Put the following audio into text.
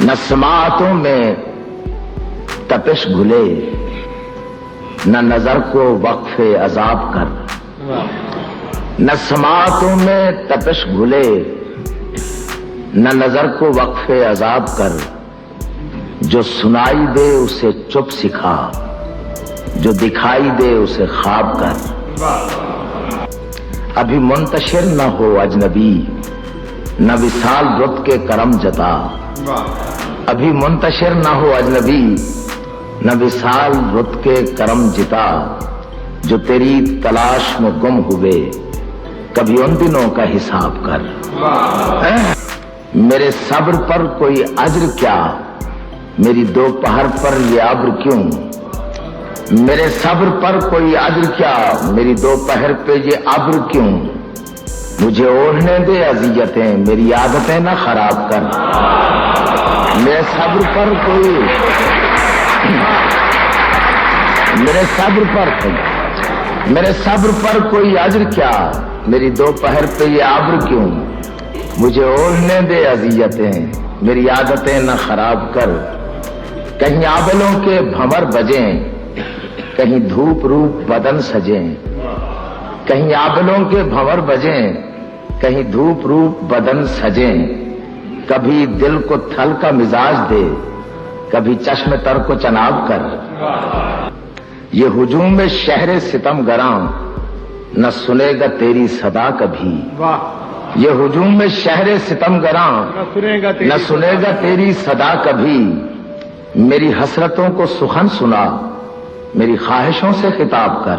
نہ سماعتوں میں تپش گھلے، نہ نظر کو وقف عذاب کر، نہ سماعتوں میں تپش گھلے، نہ نظر کو وقف عذاب کر، جو سنائی دے اسے چپ سکھا، جو دکھائی دے اسے خواب کر۔ ابھی منتشر نہ ہو اجنبی، نہ وصال رت کے کرم جتا، ابھی منتشر نہ ہو اجنبی، نہ وصال رت کے کرم جتا، جو تیری تلاش میں گم ہوئے کبھی ان دنوں کا حساب کر۔ میرے صبر پر کوئی اجر کیا، میری دوپہر پر یہ ابر کیوں؟ میرے صبر پر کوئی اجر کیا، میری دوپہر پہ یہ ابر کیوں؟ مجھے اوڑھنے دے اذیتیں، میری عادتیں نہ خراب کر۔ میرے صبر پر کوئی میرے صبر پر کوئی اجر کیا، میری دوپہر پہ یہ ابر کیوں؟ مجھے اوڑھنے دے اذیتیں، میری عادتیں نہ خراب کر۔ کہیں آبلوں کے بھنور بجیں، کہیں دھوپ روپ بدن سجیں، کہیں آبلوں کے بھنور بجیں، کہیں دھوپ روپ بدن سجیں، کبھی دل کو تھل کا مزاج دے، کبھی چشم تر کو چناب کر۔ یہ ہجوم میں شہر ستم گراں نہ سنے گا تیری صدا کبھی، یہ ہجوم میں شہر ستم گراں نہ سنے گا تیری صدا کبھی۔ میری حسرتوں کو سخن سنا، میری خواہشوں سے خطاب کر۔